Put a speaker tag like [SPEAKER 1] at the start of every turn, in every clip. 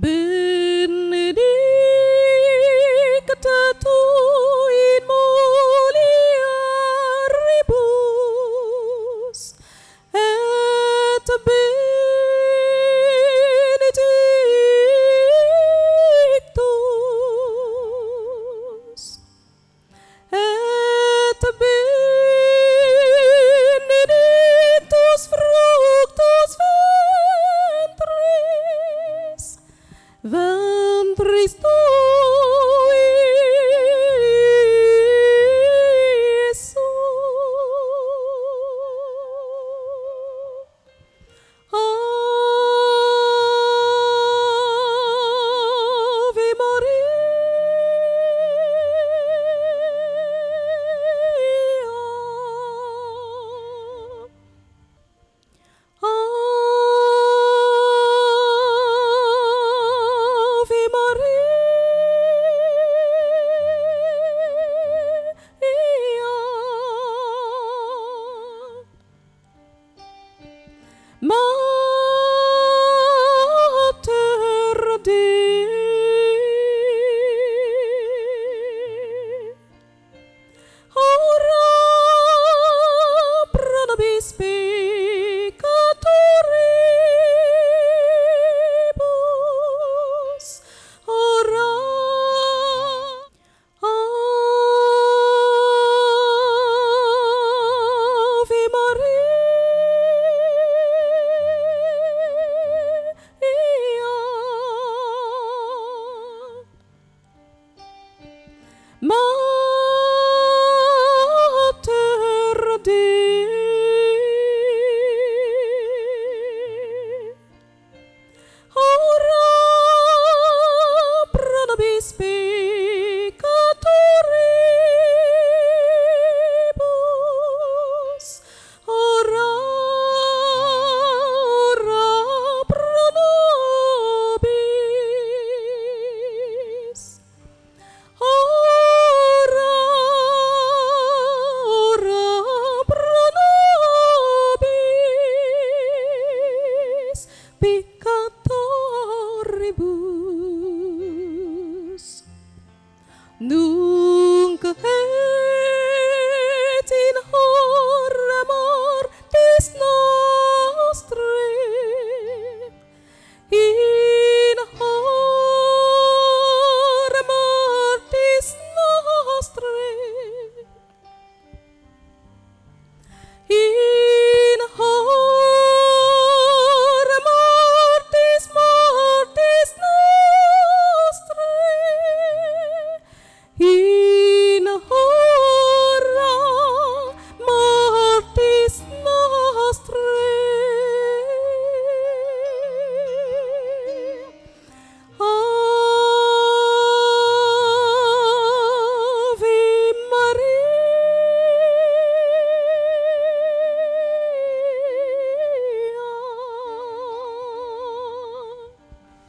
[SPEAKER 1] benedicta tu in mulieribus, et benedictus, et benedictus fructus ventris tui, Iesus. Ave Maria, Ave Maria, Mater Dei, ora pro nobis peccatoribus, ora Ave Maria, Mater Dei, ora pro nobis peccatoribus, ora pro nobis, ora pro nobis peccatoribus, nunc et in hora mortis nostrae, in hora mortis nostrae, in hora mortis nostrae, in hora mortis nostrae. Ave Maria.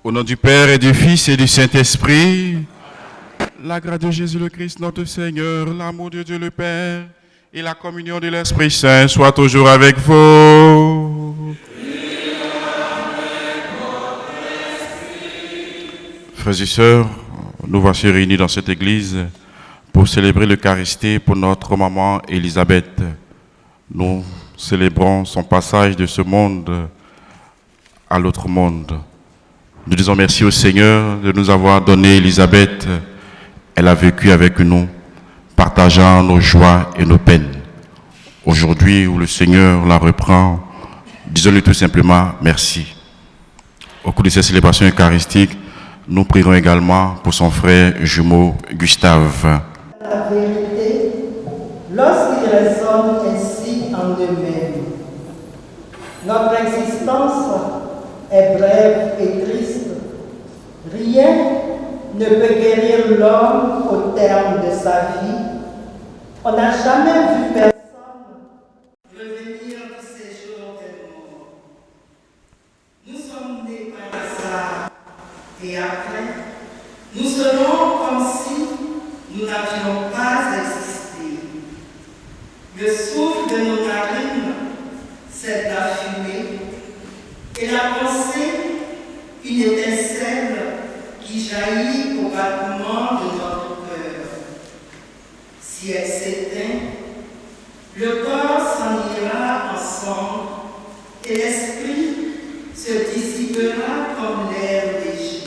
[SPEAKER 2] Au nom du Père et du Fils et du Saint-Esprit, la grâce de Jésus le Christ notre Seigneur, l'amour de Dieu le Père et la communion de l'Esprit Saint soient toujours avec vous. Frères et sœurs, nous voici réunis dans cette église pour célébrer l'Eucharistie pour notre maman Élisabeth. Nous célébrons son passage de ce monde à l'autre monde. Nous disons merci au Seigneur de nous avoir donné Élisabeth. Elle a vécu avec nous, partageant nos joies et nos peines. Aujourd'hui, où le Seigneur la reprend, disons-lui tout simplement merci. Au cours de ces célébrations eucharistiques, nous prierons également pour son frère jumeau Gustave.
[SPEAKER 3] La vérité, lorsqu'il résonne ainsi en eux-mêmes, notre existence est brève et triste. Rien ne peut guérir l'homme au terme de sa vie. On n'a jamais vu personne revenir de ces jours de mort. Nous sommes nés par hasard et après, nous serons comme si nous n'avions pas existé. Le souffle de nos narines, c'est de la fumée, et la pensée, une étincelle qui jaillit au battement de notre cœur. Si elle s'éteint, le corps s'en ira ensemble et l'esprit se dissipera comme l'air léger.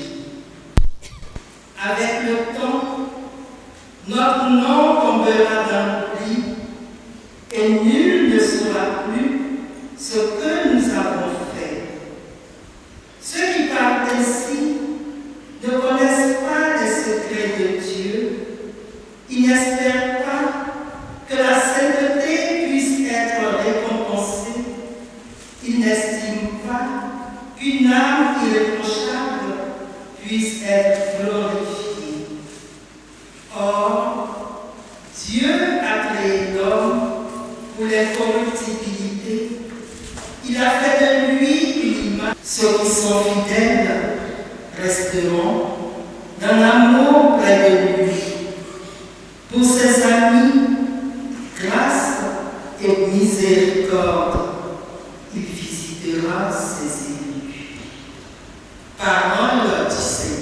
[SPEAKER 3] Avec le temps, notre nom tombera dans l'oubli et nul ne saura plus ce que nous avons fait. Ceux qui parlent ainsi ne connaissent pas les secrets de Dieu. Ils n'espèrent pas que la sainteté puisse être récompensée. Ils n'estiment pas qu'une âme irréprochable puisse être glorifiée. Or, Dieu a créé l'homme pour l'incorruptibilité. Il a fait de lui une image. Ceux qui sont fidèles resteront dans l'amour près de lui. Pour ses amis, grâce et miséricorde, il visitera ses élus. Parole du Seigneur.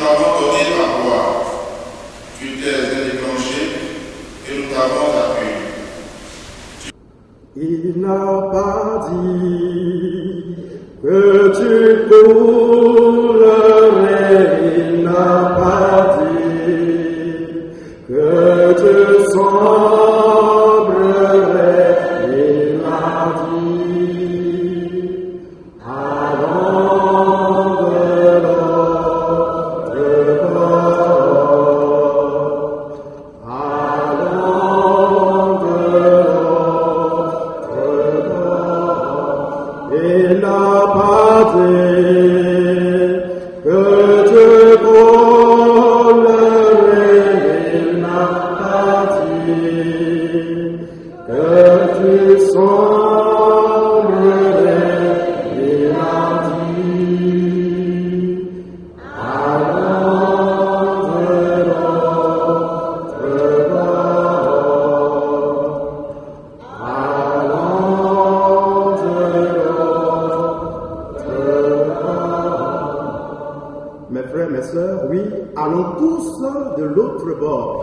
[SPEAKER 4] t'avons donné à boire, tu t'es déclenché et nous t'avons appuyé.
[SPEAKER 5] Il n'a pas dit que tu coulerais, il n'a pas dit que tu sombrerais, il a dit allons de l'autre bord, allons de il n'a pas dit que tu coulerais, il n'a pas dit que tu sombrerais, il a dit allons de l'autre bord, allons de Mes frères, mes sœurs, oui, allons tous de l'autre bord.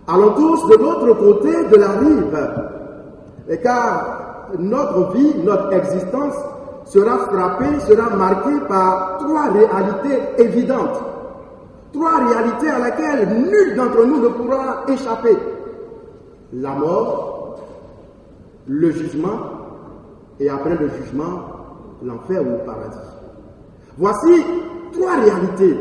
[SPEAKER 5] Allons tous de l'autre côté de la rive. Et car notre vie, notre existence sera frappée, sera marquée par trois réalités évidentes. Trois réalités à laquelle nul d'entre nous ne pourra échapper. La mort, le jugement, et après le jugement, l'enfer ou le paradis. Voici trois réalités,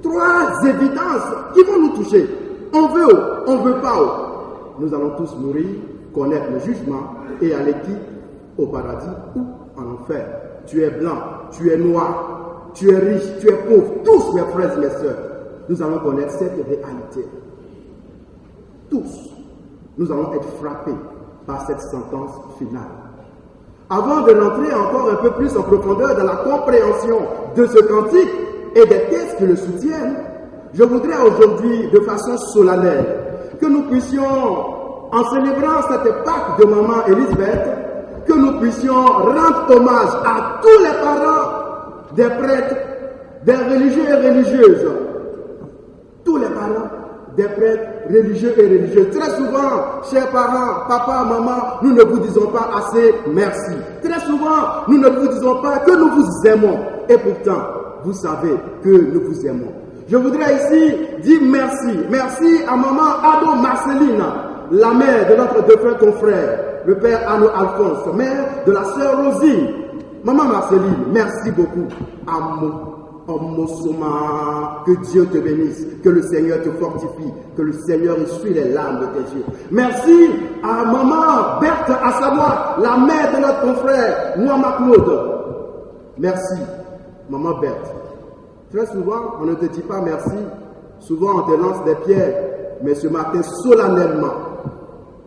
[SPEAKER 5] trois évidences qui vont nous toucher. On veut ou on ne veut pas ou. Nous allons tous mourir, connaître le jugement et aller qui? Au paradis ou en enfer. Tu es blanc, tu es noir, tu es riche, tu es pauvre. Tous mes frères et mes sœurs, nous allons connaître cette réalité. Tous, nous allons être frappés par cette sentence finale. Avant de rentrer encore un peu plus en profondeur dans la compréhension de ce cantique et des textes qui le soutiennent, je voudrais aujourd'hui, de façon solennelle, que nous puissions, en célébrant cette Pâque de maman Elisabeth, que nous puissions rendre hommage à tous les parents des prêtres, des religieux et religieuses, tous les parents des prêtres religieux et religieuses. Très souvent, chers parents, papa, maman, nous ne vous disons pas assez merci. Très souvent, nous ne vous disons pas que nous vous aimons. Et pourtant, vous savez que nous vous aimons. Je voudrais ici dire merci. Merci à maman Ado Marceline, la mère de notre défunt confrère, le père Anno Alphonse, mère de la sœur Rosine. Maman Marceline, merci beaucoup. Que Dieu te bénisse, que le Seigneur te fortifie, que le Seigneur essuie les larmes de tes yeux. Merci à maman Berthe, à savoir la mère de notre confrère Mouama Claude. Merci, maman Berthe. Très souvent, on ne te dit pas merci, souvent on te lance des pierres, mais ce matin, solennellement,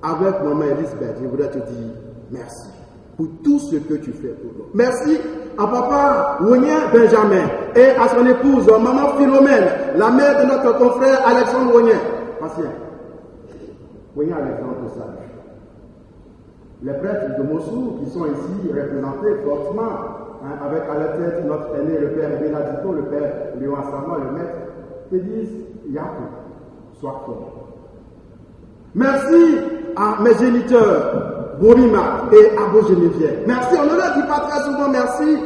[SPEAKER 5] avec maman Elisabeth, je voudrais te dire merci pour tout ce que tu fais pour nous. Merci à papa Wonien Benjamin et à son épouse, maman Philomène, la mère de notre confrère Alexandre Wonien. Patient. Wonien Alexandre Sage. Les prêtres de Mossoul qui sont ici représentés fortement, avec à la tête notre aîné, le père Benadito, le père Léon Assama, le maître, qui disent Yakou, sois fort. Merci à mes géniteurs, Borima et Abo Geneviève. Merci, on ne leur dit pas très souvent merci,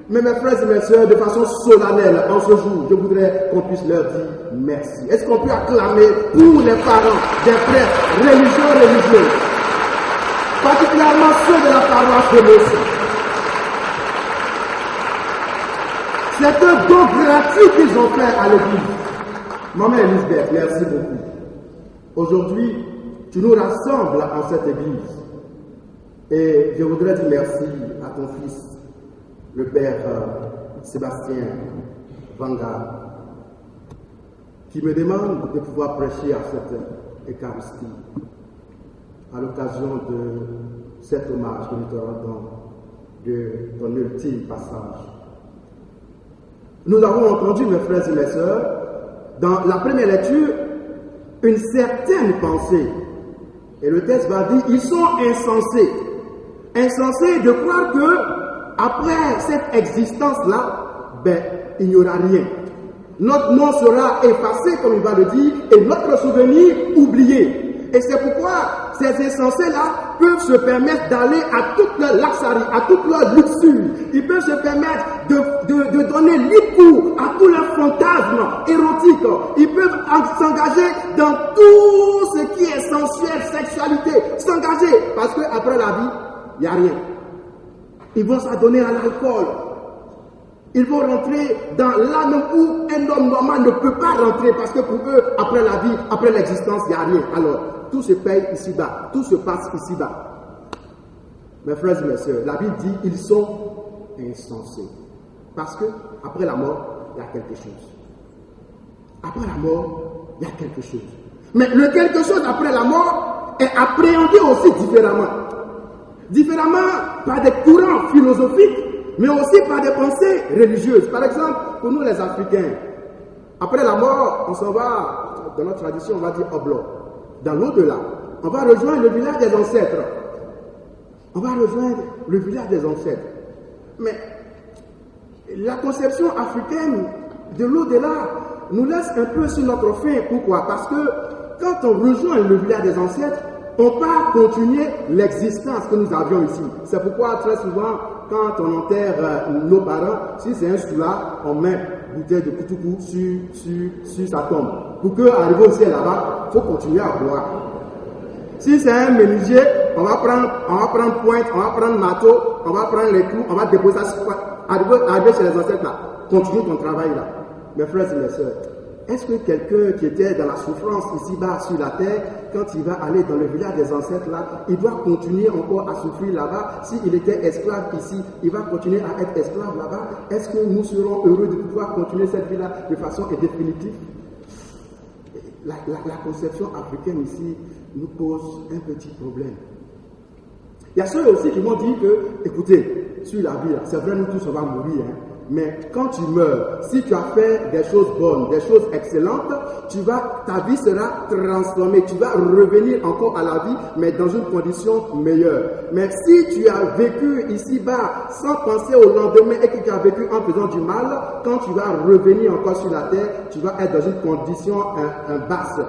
[SPEAKER 5] mais mes frères et mes sœurs, de façon solennelle, en ce jour, je voudrais qu'on puisse leur dire merci. Est-ce qu'on peut acclamer pour les parents des prêtres religieux et religieuses, particulièrement ceux de la paroisse de Mossoul? C'est un don gratuit qu'ils ont fait à l'église. Maman Elisabeth, merci beaucoup. Aujourd'hui, tu nous rassembles en cette église. Et je voudrais dire merci à ton fils, le père Sébastien Vanga, qui me demande de pouvoir prêcher à cette Eucharistie, à l'occasion de cet hommage que nous te rendons de ton ultime passage. Nous avons entendu, mes frères et mes sœurs, dans la première lecture, une certaine pensée. Et le texte va dire, ils sont insensés. Insensés de croire que, après cette existence-là, il n'y aura rien. Notre nom sera effacé, comme il va le dire, et notre souvenir oublié. Et c'est pourquoi ces insensés-là peuvent se permettre d'aller à toute leur luxury, à toute leur luxure. Ils peuvent se permettre de donner libre cours à tous leurs fantasmes érotiques. Ils peuvent s'engager dans tout ce qui est sensuel, sexualité. S'engager, parce qu'après la vie, il n'y a rien. Ils vont s'adonner à l'alcool. Ils vont rentrer dans l'âme où un homme normal ne peut pas rentrer, parce que pour eux, après la vie, après l'existence, il n'y a rien. Alors, tout se paye ici-bas, tout se passe ici-bas. Mes frères et mes sœurs, la Bible dit ils sont insensés. Parce que après la mort, il y a quelque chose. Après la mort, il y a quelque chose. Mais le quelque chose après la mort est appréhendé aussi différemment. Différemment par des courants philosophiques, mais aussi par des pensées religieuses. Par exemple, pour nous les Africains, après la mort, on s'en va, dans notre tradition, on va dire Oblo. Dans l'au-delà, on va rejoindre le village des ancêtres. On va rejoindre le village des ancêtres. Mais la conception africaine de l'au-delà nous laisse un peu sur notre faim. Pourquoi? Parce que quand on rejoint le village des ancêtres, on part continuer l'existence que nous avions ici. C'est pourquoi très souvent, quand on enterre nos parents, si c'est un soula, on met une bouteille de koutoukou sur sa tombe. Pour qu'arriver au ciel là-bas, il faut continuer à boire. Si c'est un menuisier, on va prendre pointe, on va prendre marteau, on va prendre les clous, on va déposer ça. Arriver chez les ancêtres là, continue ton travail là. Mes frères et mes sœurs, est-ce que quelqu'un qui était dans la souffrance ici-bas sur la terre, quand il va aller dans le village des ancêtres là, il doit continuer encore à souffrir là-bas? S'il était esclave ici, il va continuer à être esclave là-bas. Est-ce que nous serons heureux de pouvoir continuer cette vie-là de façon définitive? La conception africaine ici nous pose un petit problème. Il y a ceux aussi qui m'ont dit que, écoutez, sur la vie, c'est vrai, nous tous on va mourir, hein, mais quand tu meurs, si tu as fait des choses bonnes, des choses excellentes, ta vie sera transformée, tu vas revenir encore à la vie, mais dans une condition meilleure. Mais si tu as vécu ici-bas sans penser au lendemain et que tu as vécu en faisant du mal, quand tu vas revenir encore sur la terre, tu vas être dans une condition basse.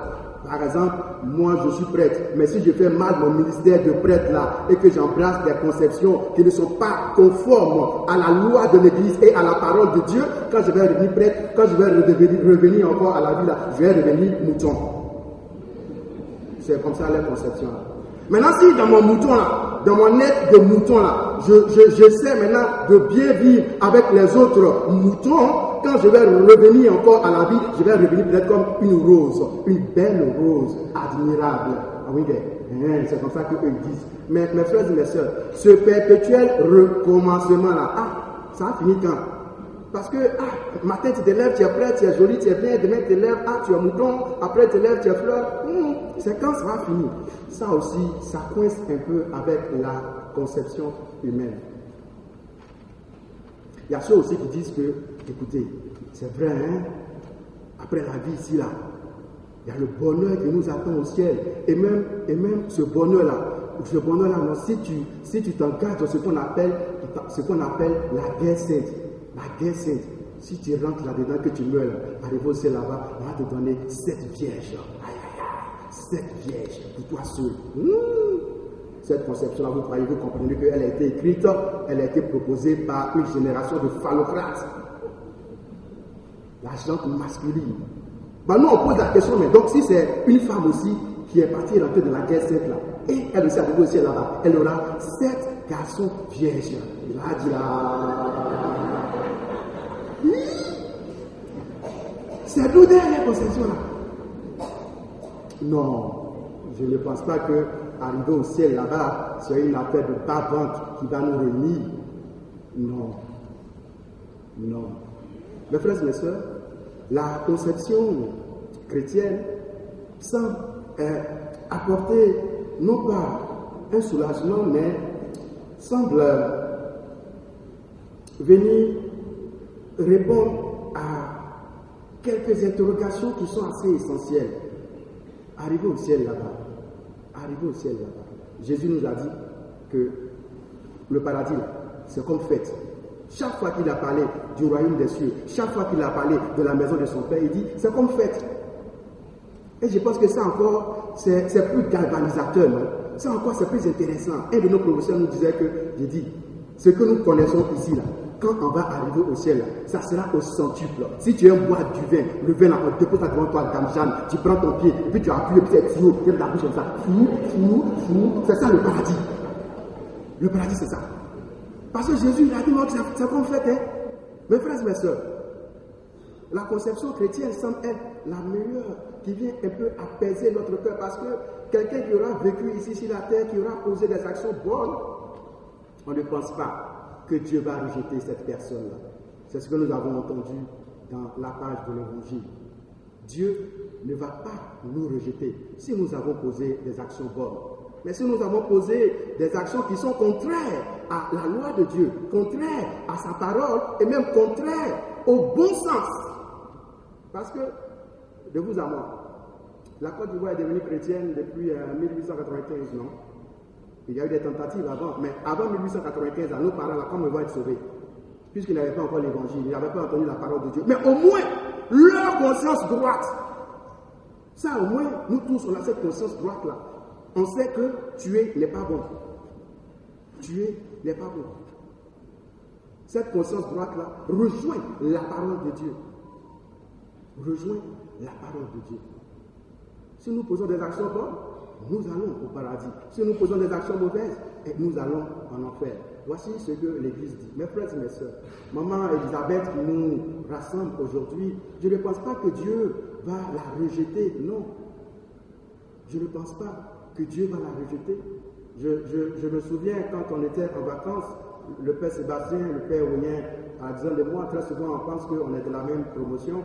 [SPEAKER 5] Par exemple, moi je suis prêtre, mais si je fais mal mon ministère de prêtre là et que j'embrasse des conceptions qui ne sont pas conformes à la loi de l'Église et à la parole de Dieu, quand je vais devenir prêtre, quand je vais revenir encore à la vie là, je vais devenir mouton. C'est comme ça la conception là. Maintenant, si dans mon mouton là, dans mon être de mouton là, j'essaie maintenant de bien vivre avec les autres moutons, quand je vais revenir encore à la vie, je vais revenir peut-être comme une rose, une belle rose, admirable. Ah oui, c'est comme ça qu'eux disent. Mais mes frères et mes sœurs, ce perpétuel recommencement là, ça a fini quand? Parce que, matin tu te lèves, tu es prêt, tu es joli, tu es bien, demain tu te lèves, tu es mouton, après tu te lèves, tu es fleur. C'est quand ça va finir. Ça aussi, ça coince un peu avec la conception humaine. Il y a ceux aussi qui disent que, écoutez, c'est vrai, hein, après la vie ici, là, il y a le bonheur qui nous attend au ciel. Et même ce bonheur-là, non, si tu t'engages dans ce qu'on appelle la guerre sainte, si tu rentres là-dedans, que tu meurs, arrive au ciel là-bas, on va te donner 7 vierges. 7 vierges pour toi seul. Cette conception-là, vous comprenez qu'elle a été écrite, elle a été proposée par une génération de phallocrates. La gente masculine. Nous on pose la question, mais donc si c'est une femme aussi qui est partie rentrer dans la guerre sainte là, et elle aussi arrive au ciel là-bas, elle aura 7 garçons vierges. Il a dit là. C'est d'où derrière la conception là? Non, je ne pense pas que arriver au ciel là-bas, c'est une affaire de bas-ventre qui va nous réunir. Non. Mes frères et mes sœurs, la conception chrétienne semble apporter non pas un soulagement, mais semble venir répondre à quelques interrogations qui sont assez essentielles. Arriver au ciel là-bas. Jésus nous a dit que le paradis, c'est comme fête. Chaque fois qu'il a parlé du royaume des cieux, chaque fois qu'il a parlé de la maison de son Père, il dit, c'est comme fête. Et je pense que ça encore, c'est plus galvanisateur, non? Ça encore, c'est plus intéressant. Un de nos professeurs nous disait que, j'ai dit, ce que nous connaissons ici, là, quand on va arriver au ciel, là, ça sera au centuple. Si tu aimes boire du vin, le vin, là, on dépose ça devant toi, Dame Jeanne, tu prends ton pied, et puis tu appuies le petit tuyau, tu la bouche comme ça. C'est ça le paradis. Le paradis, c'est ça. Parce que Jésus, il a dit, non, c'est comme fait, hein. Mes frères et mes sœurs, la conception chrétienne semble être la meilleure, qui vient un peu apaiser notre cœur, parce que quelqu'un qui aura vécu ici sur la terre, qui aura posé des actions bonnes, on ne pense pas que Dieu va rejeter cette personne-là. C'est ce que nous avons entendu dans la page de l'Évangile. Dieu ne va pas nous rejeter si nous avons posé des actions bonnes. Mais si nous avons posé des actions qui sont contraires à la loi de Dieu, contraires à sa parole et même contraires au bon sens. Parce que, de vous à moi, la Côte d'Ivoire est devenue chrétienne depuis 1895, non? Il y a eu des tentatives avant, mais avant 1895, nos parents, là, comment ils vont être sauvés? Puisqu'ils n'avaient pas encore l'évangile, ils n'avaient pas entendu la parole de Dieu. Mais au moins, leur conscience droite, ça au moins, nous tous, on a cette conscience droite-là. On sait que tuer n'est pas bon. Tuer n'est pas bon. Cette conscience droite-là rejoint la parole de Dieu. Rejoint la parole de Dieu. Si nous posons des actions bonnes, nous allons au paradis. Si nous posons des actions mauvaises, nous allons en enfer. Voici ce que l'Église dit. Mes frères et mes sœurs, maman Elisabeth qui nous rassemble aujourd'hui, je ne pense pas que Dieu va la rejeter. Non. Je ne pense pas que Dieu va la rejeter. Je me souviens quand on était en vacances, le Père Sébastien, le Père Ounien, en disant de moi, très souvent on pense qu'on est de la même promotion,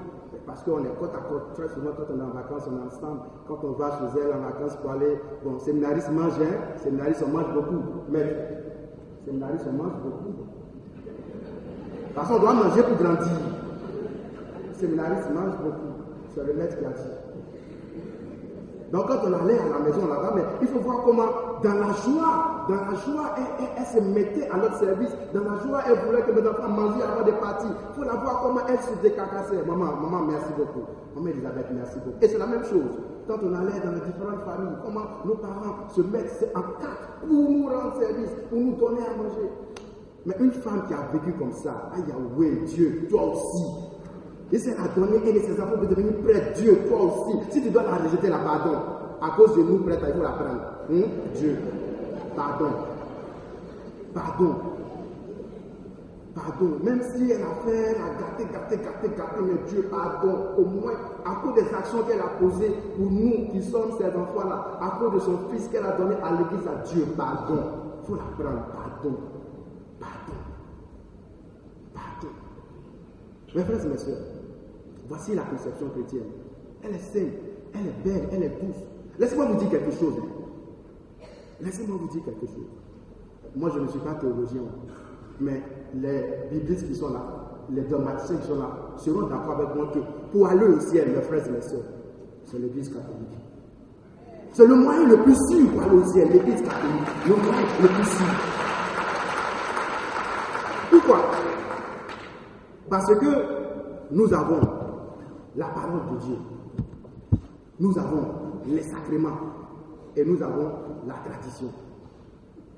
[SPEAKER 5] parce qu'on est côte à côte. Très souvent quand on est en vacances, on est ensemble. Quand on va chez elle en vacances pour aller, bon, séminaristes mangent, hein, séminaristes on mange beaucoup, mais séminaristes on mange beaucoup. Parce qu'on doit manger pour grandir. Séminaristes mangent beaucoup. C'est le maître qui a dit. Donc quand on allait à la maison là-bas, mais il faut voir comment dans la joie, elle se mettait à notre service. Dans la joie, elle voulait que mes enfants mangent avant de partir. Il faut la voir comment elle se décarcassait. Maman, merci beaucoup. Maman Elisabeth, merci beaucoup. Et c'est la même chose. Quand on allait dans les différentes familles, comment nos parents se mettent en quatre pour nous rendre service, pour nous donner à manger. Mais une femme qui a vécu comme ça, ah Yahweh, Dieu, toi aussi. Et c'est à donner et ses enfants de devenir près de Dieu, toi aussi. Si tu dois la rejeter, la pardon. À cause de nous, prête, il faut la prendre. Dieu, pardon. Pardon. Pardon. Même si elle a fait, elle a gâté, mais Dieu, pardon. Au moins, à cause des actions qu'elle a posées pour nous qui sommes ces enfants-là, à cause de son fils qu'elle a donné à l'église, à Dieu, pardon. Il faut la prendre. Pardon. Pardon. Pardon. Mes frères et mes soeurs, voici la conception chrétienne. Elle est saine, elle est belle, elle est douce. Laissez-moi vous dire quelque chose. Laissez-moi vous dire quelque chose. Moi, je ne suis pas théologien, mais les biblistes qui sont là, les dogmaticiens qui sont là, seront d'accord avec moi que pour aller au ciel, mes frères et mes soeurs, c'est l'église catholique. C'est le moyen le plus sûr pour aller au ciel, l'église catholique. Le moyen le plus sûr. Pourquoi? Parce que nous avons la parole de Dieu. Nous avons les sacrements et nous avons la tradition.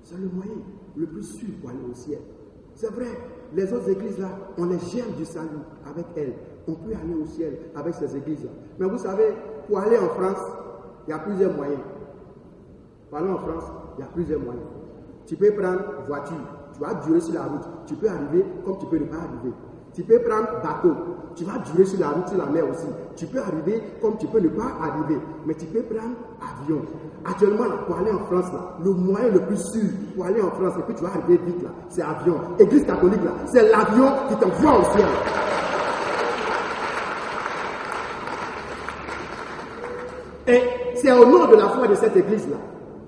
[SPEAKER 5] C'est le moyen le plus sûr pour aller au ciel. C'est vrai, les autres églises là, on les germe du salut avec elles. On peut aller au ciel avec ces églises là. Mais vous savez, pour aller en France, il y a plusieurs moyens. Pour aller en France, il y a plusieurs moyens. Tu peux prendre voiture, tu vas durer sur la route. Tu peux arriver comme tu peux ne pas arriver. Tu peux prendre bateau, tu vas durer sur la route, sur la mer aussi. Tu peux arriver comme tu peux ne pas arriver. Mais tu peux prendre avion. Actuellement, là, pour aller en France, là, le moyen le plus sûr pour aller en France, et puis tu vas arriver vite, là, c'est avion. Église catholique, là, c'est l'avion qui t'envoie au ciel. Et c'est au nom de la foi de cette église-là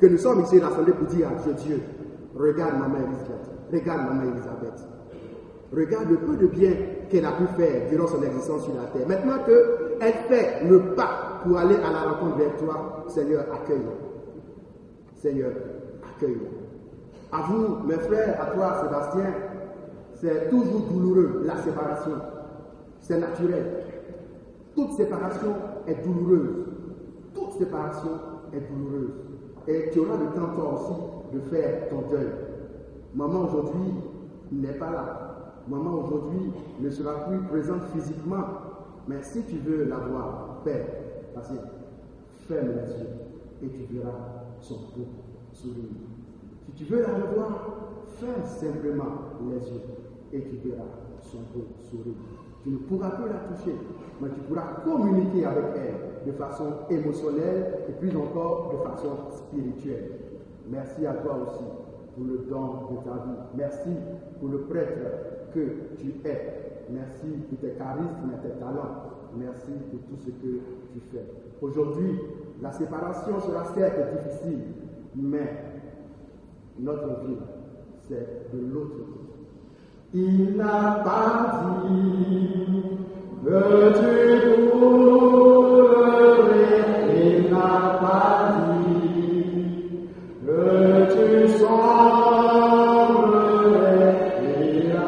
[SPEAKER 5] que nous sommes ici rassemblés pour dire à Dieu, regarde maman Elisabeth, regarde maman Elisabeth. Regarde le peu de bien qu'elle a pu faire durant son existence sur la terre. Maintenant qu'elle fait le pas pour aller à la rencontre vers toi, Seigneur, accueille-la. Seigneur, accueille-la. À vous, mes frères, à toi, Sébastien, C'est toujours douloureux, la séparation. C'est naturel. Toute séparation est douloureuse. Toute séparation est douloureuse. Et tu auras le temps, toi aussi, de faire ton deuil. Maman, aujourd'hui, n'est pas là. Maman, aujourd'hui, ne sera plus présente physiquement. Mais si tu veux la voir, Père, vas-y, ferme les yeux et tu verras son beau sourire. Si tu veux la revoir, ferme simplement les yeux et tu verras son beau sourire. Tu ne pourras plus la toucher, mais tu pourras communiquer avec elle de façon émotionnelle et plus encore de façon spirituelle. Merci à toi aussi pour le don de ta vie. Merci pour le prêtre que tu es. Merci pour tes charismes et tes talents. Merci pour tout ce que tu fais. Aujourd'hui, la séparation sera certes difficile, mais notre vie, c'est de l'autre côté. Il n'a pas dit, veux-tu pleurer? Il n'a pas dit, veux-tu sombrer? Il a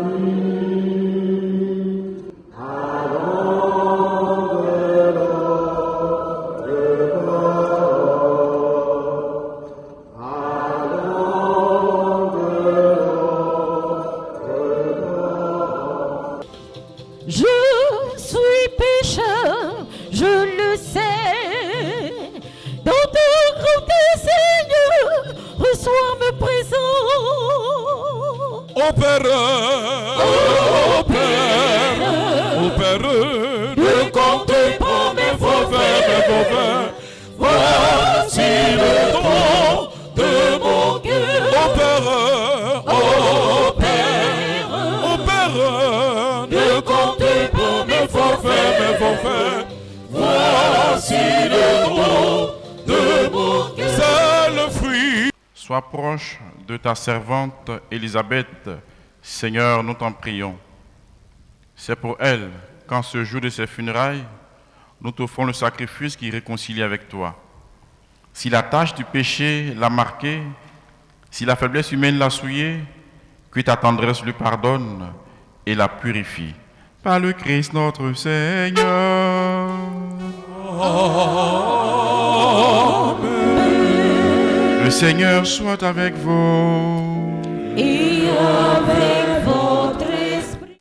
[SPEAKER 5] dit, allons de l'autre bord, allons de
[SPEAKER 1] Je suis pécheur, je le sais. Dans ton grand Seigneur, reçois mes présents.
[SPEAKER 6] Ô Père, ne comptez pas mes forfaits, voici le don de mon cœur. Ô Père, ne comptez pas mes forfaits, voici le don de mon cœur. C'est le fruit.
[SPEAKER 2] Sois proche de ta servante Élisabeth, Seigneur, nous t'en prions. C'est pour elle qu'en ce jour de ses funérailles, nous t'offrons le sacrifice qui réconcilie avec toi. Si la tâche du péché l'a marquée, si la faiblesse humaine l'a souillée, que ta tendresse lui pardonne et la purifie. Par le Christ notre Seigneur. Le Seigneur soit avec vous.
[SPEAKER 1] Et avec votre esprit,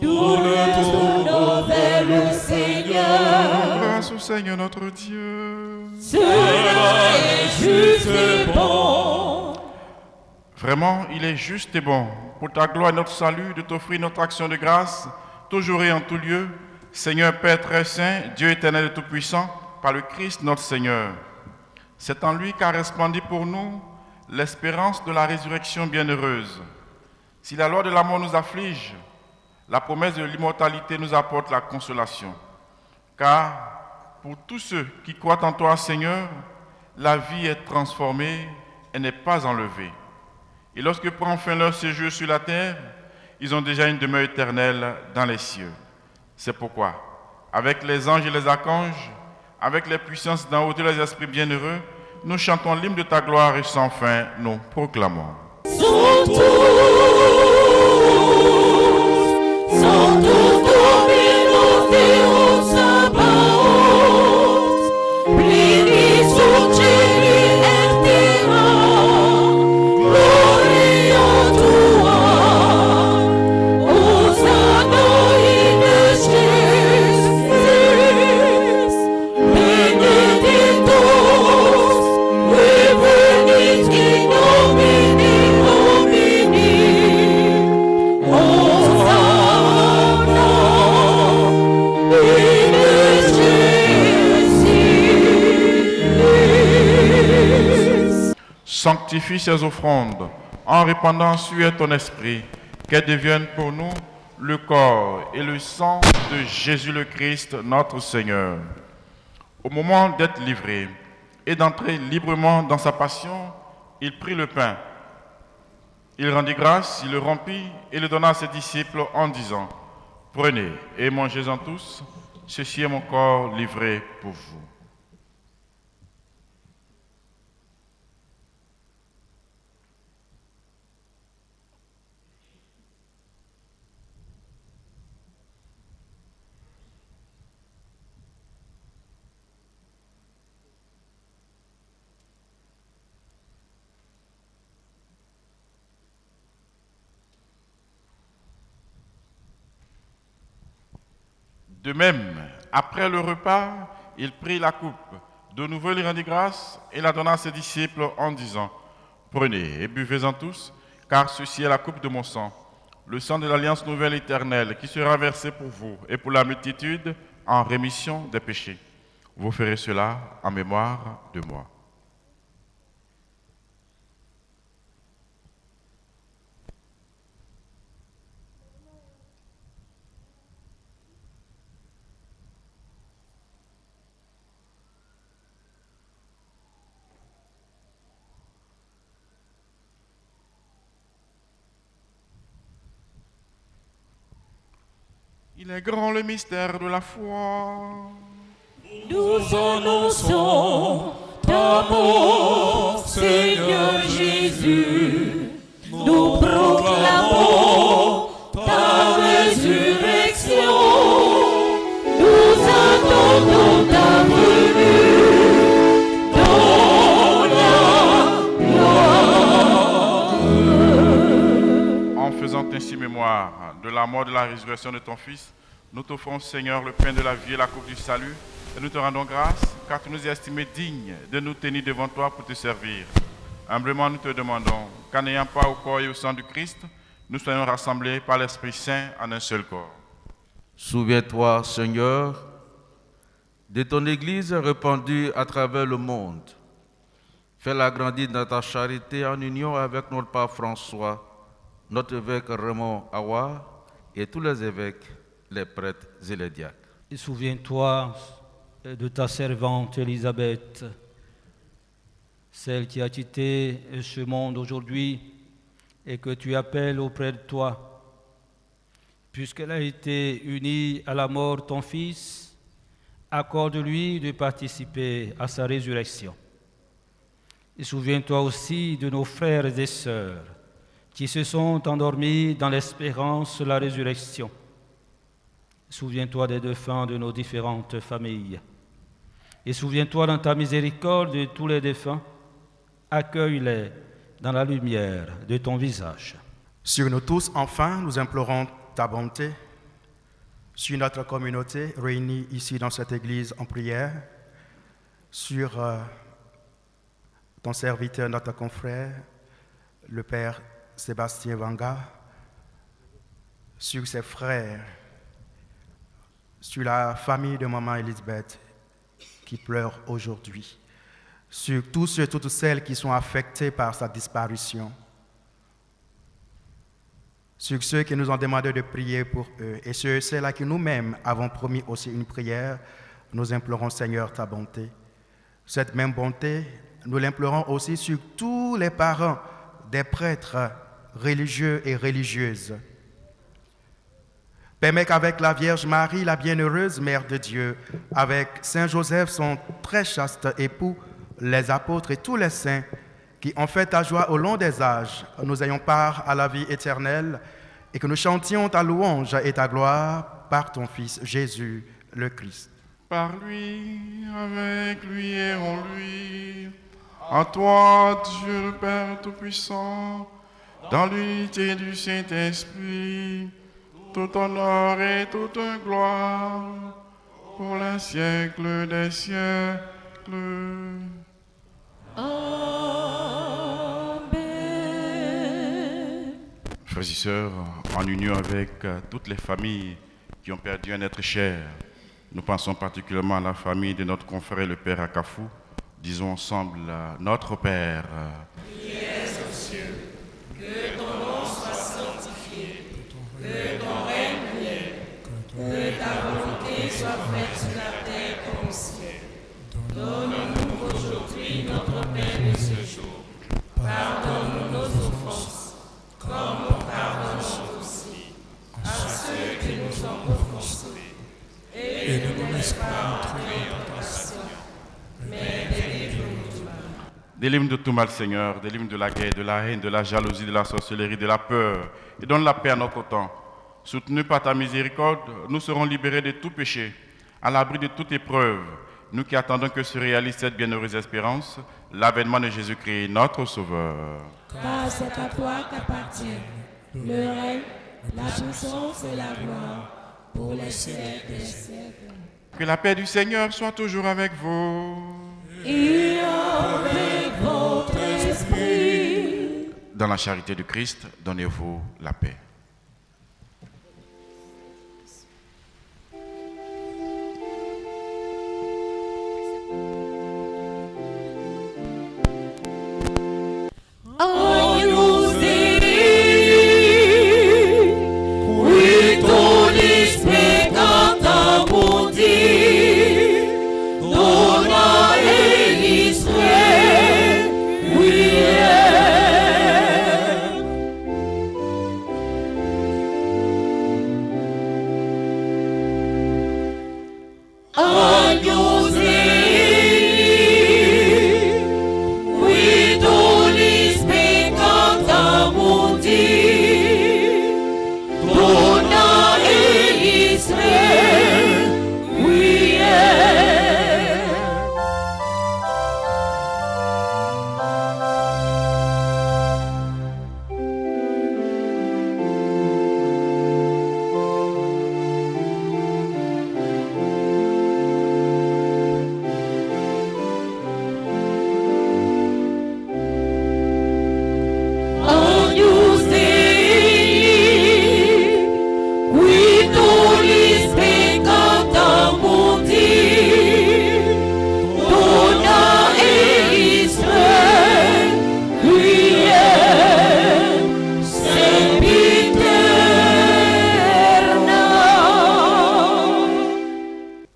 [SPEAKER 1] nous le tournons vers le Seigneur.
[SPEAKER 2] Grâce au Seigneur notre Dieu.
[SPEAKER 1] Cela est juste et bon.
[SPEAKER 2] Vraiment, il est juste et bon, pour ta gloire et notre salut, de t'offrir notre action de grâce, toujours et en tout lieu, Seigneur Père très saint, Dieu éternel et tout-puissant, par le Christ notre Seigneur. C'est en lui qu'a resplendi pour nous l'espérance de la résurrection bienheureuse. Si la loi de la mort nous afflige, la promesse de l'immortalité nous apporte la consolation. Car pour tous ceux qui croient en toi, Seigneur, la vie est transformée et n'est pas enlevée. Et lorsque prend fin leur séjour sur la terre, ils ont déjà une demeure éternelle dans les cieux. C'est pourquoi, avec les anges et les archanges, avec les puissances d'en haut et les esprits bienheureux, nous chantons l'hymne de ta gloire et sans fin, nous proclamons.
[SPEAKER 1] Sont tous dominants des hauts Sabaoth. Plini succedi et terra, gloria tua. Hosanna in excelsis, benedictus, revenit in nomine Domini. Hosanna in excelsis.
[SPEAKER 2] Sanctifie ces offrandes en répandant sur elles ton esprit, qu'elles deviennent pour nous le corps et le sang de Jésus le Christ, notre Seigneur. Au moment d'être livré et d'entrer librement dans sa passion, il prit le pain. Il rendit grâce, il le rompit et le donna à ses disciples en disant, « Prenez et mangez-en tous, ceci est mon corps livré pour vous. » De même, après le repas, il prit la coupe. De nouveau, il rendit grâce et la donna à ses disciples en disant, « Prenez et buvez-en tous, car ceci est la coupe de mon sang, le sang de l'alliance nouvelle éternelle qui sera versé pour vous et pour la multitude en rémission des péchés. Vous ferez cela en mémoire de moi. » Il est grand le mystère de la foi.
[SPEAKER 1] Nous annonçons ta mort, Seigneur Jésus. Nous proclamons ta résurrection. Nous attendons ta venue dans la gloire.
[SPEAKER 2] En faisant ainsi mémoire de la mort et de la résurrection de ton Fils, nous t'offrons, Seigneur, le pain de la vie et la coupe du salut, et nous te rendons grâce, car tu nous as estimés dignes de nous tenir devant toi pour te servir. Humblement, nous te demandons qu'en n'ayant pas au corps et au sang du Christ, nous soyons rassemblés par l'Esprit Saint en un seul corps.
[SPEAKER 7] Souviens-toi, Seigneur, de ton Église répandue à travers le monde. Fais-la grandir dans ta charité en union avec notre pape François, notre évêque Raymond Awa et tous les évêques, les prêtres et les diacres.
[SPEAKER 8] Et souviens-toi de ta servante Élisabeth, celle qui a quitté ce monde aujourd'hui et que tu appelles auprès de toi. Puisqu'elle a été unie à la mort de ton Fils, accorde-lui de participer à sa résurrection. Et souviens-toi aussi de nos frères et sœurs qui se sont endormis dans l'espérance de la résurrection. Souviens-toi des défunts de nos différentes familles. Et souviens-toi dans ta miséricorde de tous les défunts. Accueille-les dans la lumière de ton visage.
[SPEAKER 9] Sur nous tous, enfin, nous implorons ta bonté. Sur notre communauté réunie ici dans cette église en prière. Sur ton serviteur, notre confrère, le Père Sébastien Vanga. Sur ses frères. Sur la famille de Maman Elisabeth qui pleure aujourd'hui, sur tous ceux et toutes celles qui sont affectés par sa disparition, sur ceux qui nous ont demandé de prier pour eux et ceux et celles à qui nous-mêmes avons promis aussi une prière, nous implorons, Seigneur, ta bonté. Cette même bonté, nous l'implorons aussi sur tous les parents des prêtres religieux et religieuses. Permets qu'avec la Vierge Marie, la bienheureuse Mère de Dieu, avec Saint Joseph, son très chaste époux, les apôtres et tous les saints qui ont fait ta joie au long des âges, nous ayons part à la vie éternelle et que nous chantions ta louange et ta gloire par ton Fils Jésus le Christ.
[SPEAKER 2] Par lui, avec lui et en lui, en toi, Dieu le Père Tout-Puissant, dans l'unité du Saint-Esprit, tout honneur et toute gloire pour les siècles des siècles.
[SPEAKER 1] Amen.
[SPEAKER 2] Frères et sœurs, en union avec toutes les familles qui ont perdu un être cher, nous pensons particulièrement à la famille de notre confrère le Père Akafou. Disons ensemble, notre Père,
[SPEAKER 1] Qui es aux cieux, que ton nom soit sanctifié, que ton règne vienne, que ta volonté soit faite sur la terre comme au ciel. Donne-nous aujourd'hui notre pain de ce jour. Pardonne-nous nos offenses, comme nous pardonnons aussi à ceux qui nous ont offensés. Et ne nous laisse pas entrer en tentation, mais délivre-nous du mal.
[SPEAKER 2] délivre de tout mal, Seigneur, délivre de la guerre, de la haine, de la jalousie, de la sorcellerie, de la peur, et donne la paix à notre temps. Soutenus par ta miséricorde, nous serons libérés de tout péché, à l'abri de toute épreuve, nous qui attendons que se réalise cette bienheureuse espérance, l'avènement de Jésus-Christ, notre Sauveur.
[SPEAKER 1] Car c'est à toi qu'appartiennent le règne, la puissance et la gloire pour les siècles des siècles.
[SPEAKER 2] Que la paix du Seigneur soit toujours avec vous.
[SPEAKER 1] Et avec votre esprit.
[SPEAKER 2] Dans la charité du Christ, donnez-vous la paix.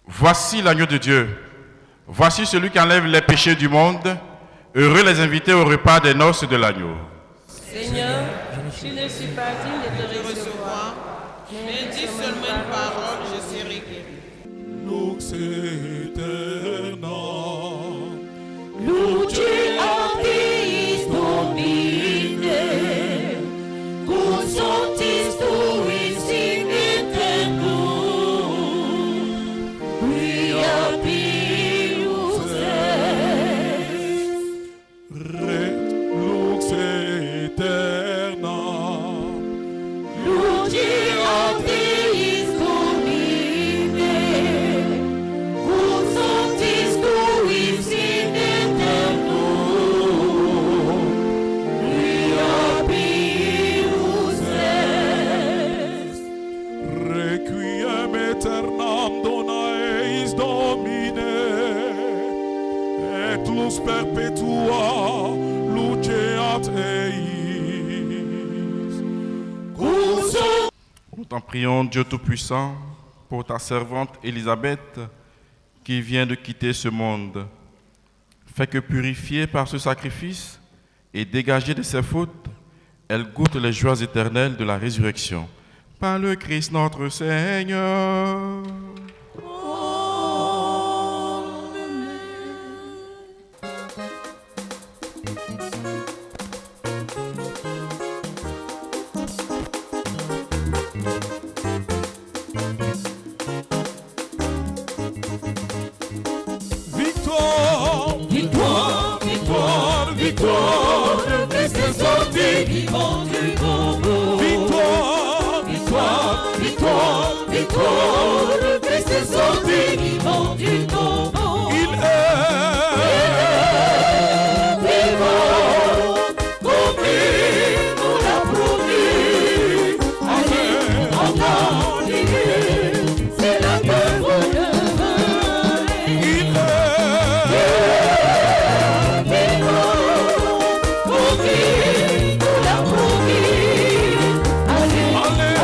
[SPEAKER 2] Voici l'agneau de Dieu. Voici celui qui enlève les péchés du monde. Heureux les invités au repas des noces de l'agneau.
[SPEAKER 1] Seigneur, je ne suis pas digne de te recevoir, mais dis seulement une parole, je serai guéri.
[SPEAKER 6] Lux aeterna,
[SPEAKER 1] Luce Deis Domine, consortis tuis in eternum, quia pius est.
[SPEAKER 6] Ret lux aeterna,
[SPEAKER 1] Luce Deis Domine, consortis tuis in eternum, quia pius est.
[SPEAKER 6] requiem aeternam dona eis Domine, et lux perpetua luceat eis.
[SPEAKER 2] Nous t'en prions, Dieu Tout-Puissant, pour ta servante Élisabeth qui vient de quitter ce monde. Fais que, purifiée par ce sacrifice et dégagée de ses fautes, elle goûte les joies éternelles de la résurrection. Par le Christ notre Seigneur.
[SPEAKER 6] Victoire,
[SPEAKER 1] Victoire,
[SPEAKER 6] victoire, victoire,
[SPEAKER 1] le Christ est sorti vivant du tombeau.
[SPEAKER 6] victoire,
[SPEAKER 1] Victoire, victoire, victoire, le Christ est sorti vivant du tombeau.
[SPEAKER 6] il est
[SPEAKER 1] Vivant, compris, nous l'a promis. Allez, en Galilée, c'est la peur de
[SPEAKER 6] il est
[SPEAKER 1] Allez,
[SPEAKER 6] allez,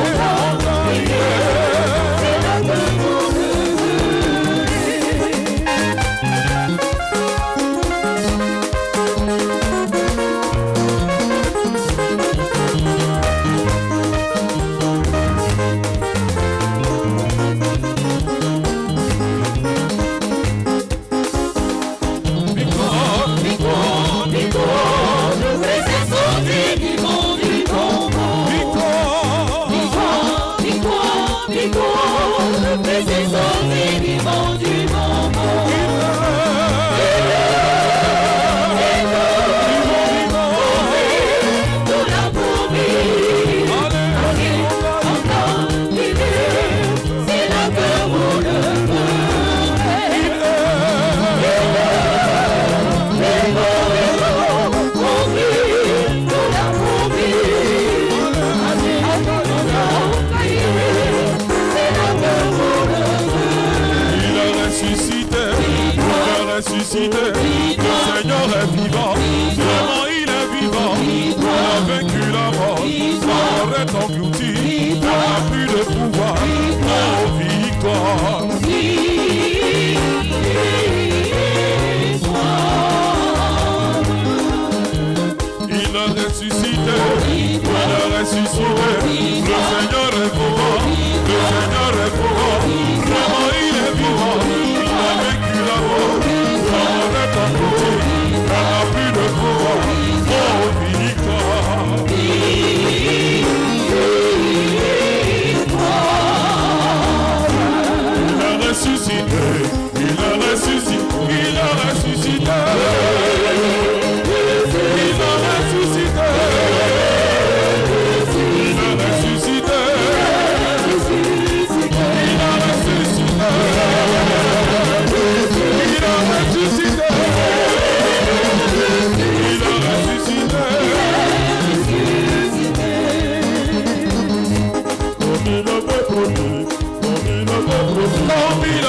[SPEAKER 6] avait promis, comme il avait promis, comme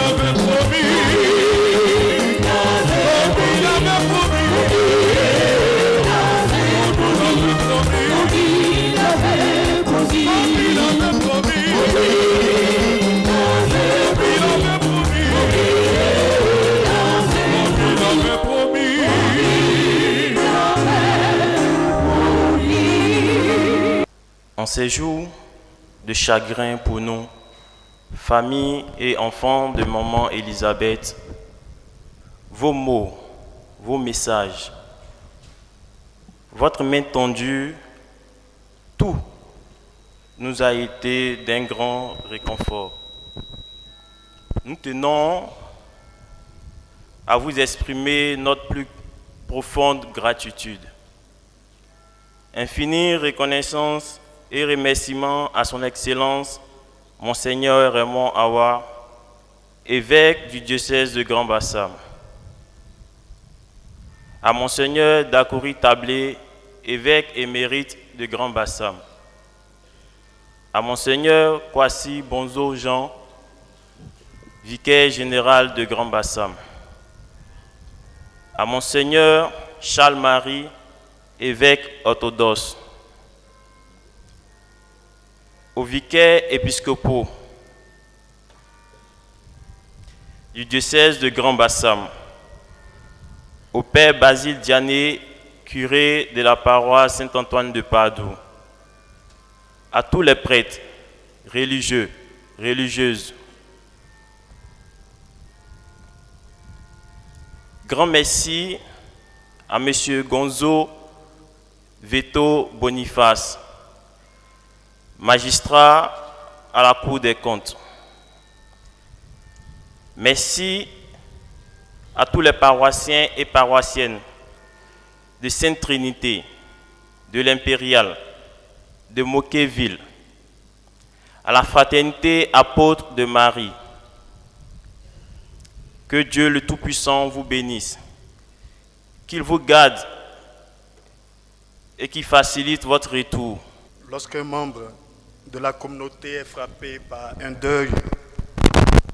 [SPEAKER 6] il avait promis, comme il avait promis,
[SPEAKER 10] En ces jours de chagrin pour nous, famille et enfants de maman Elisabeth, vos mots, vos messages, votre main tendue, tout nous a été d'un grand réconfort. Nous tenons à vous exprimer notre plus profonde gratitude. Infinie reconnaissance et remerciements à son Excellence, Monseigneur Raymond Awa, évêque du diocèse de Grand Bassam. À Monseigneur Dakouri Tablé, évêque émérite de Grand Bassam. À Monseigneur Kwasi Bonzo Jean, vicaire général de Grand Bassam. À Monseigneur Charles-Marie, évêque orthodoxe. Aux vicaires épiscopaux du diocèse de Grand Bassam, au père Basile Diané, curé de la paroisse Saint-Antoine de Padoue, à tous les prêtres, religieux, religieuses. Grand merci à M. Gonzo Veto Boniface, magistrat à la Cour des comptes. Merci à tous les paroissiens et paroissiennes de Sainte-Trinité, de l'Impérial, de Moquéville, à la Fraternité Apôtre de Marie. Que Dieu le Tout-Puissant vous bénisse, qu'il vous garde et qu'il facilite votre retour.
[SPEAKER 11] Lorsqu'un membre de la communauté est frappé par un deuil,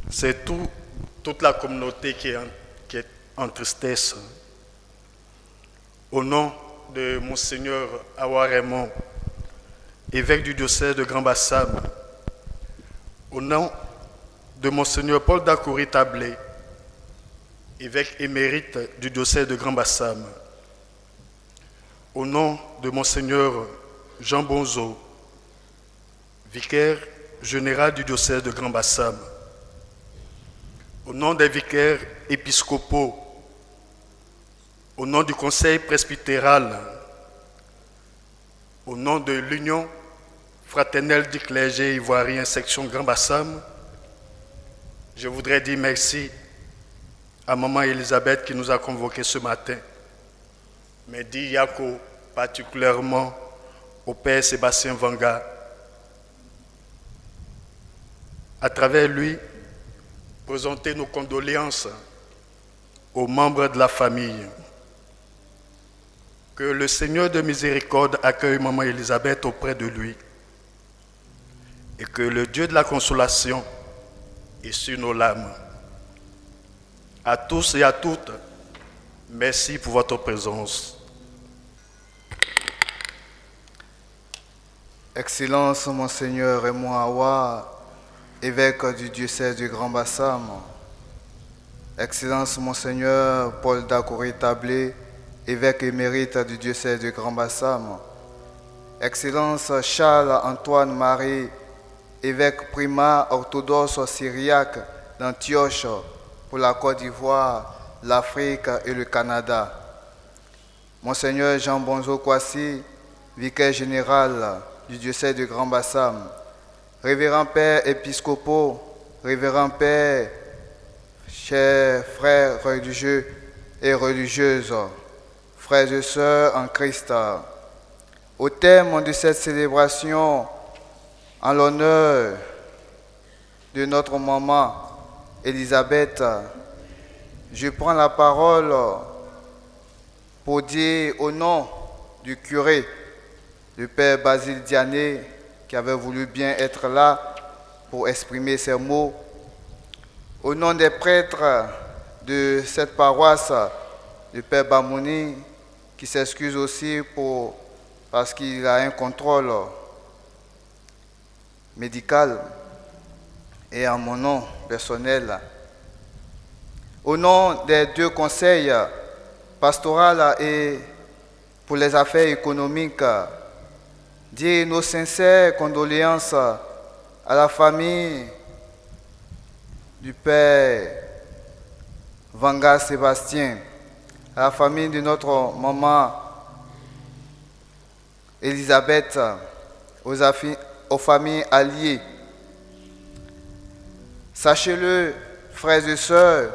[SPEAKER 11] c'est toute la communauté qui est en tristesse. Au nom de Monseigneur Awa Raymond, évêque du diocèse de Grand Bassam, au nom de Monseigneur Paul Dakouri Tablé, évêque émérite du diocèse de Grand Bassam, au nom de Monseigneur Jean Bonzo, vicaire général du diocèse de Grand Bassam, au nom des vicaires épiscopaux, au nom du conseil presbytéral, au nom de l'Union fraternelle du clergé ivoirien section Grand Bassam, je voudrais dire merci à maman Elisabeth qui nous a convoqués ce matin, mais dit Yako particulièrement au père Sébastien Vanga. À travers lui, présenter nos condoléances aux membres de la famille. Que le Seigneur de miséricorde accueille maman Elisabeth auprès de lui et que le Dieu de la consolation est sur nos lames. À tous et à toutes, merci pour votre présence.
[SPEAKER 12] Excellence, Monseigneur Raymond Awa, évêque du diocèse du Grand Bassam. Excellence, Monseigneur Paul Dakouri Tablé, évêque émérite du diocèse du Grand Bassam. Excellence Charles-Antoine Marie, évêque primat orthodoxe syriaque d'Antioche pour la Côte d'Ivoire, l'Afrique et le Canada. Monseigneur Jean Bonzo Kwasi, vicaire général du diocèse du Grand Bassam. Révérend Père épiscopaux, révérend Père, chers frères religieux et religieuses, frères et sœurs en Christ. Au terme de cette célébration, en l'honneur de notre maman Elisabeth, je prends la parole pour dire au nom du curé, le Père Basile Diané, qui avait voulu bien être là, pour exprimer ces mots. Au nom des prêtres de cette paroisse, le Père Bamouni, qui s'excuse aussi parce qu'il a un contrôle médical, et en mon nom personnel, au nom des deux conseils pastoraux et pour les affaires économiques, dire nos sincères condoléances à la famille du Père Vanga Sébastien, à la famille de notre maman Elisabeth, aux familles alliées. Sachez-le, frères et sœurs,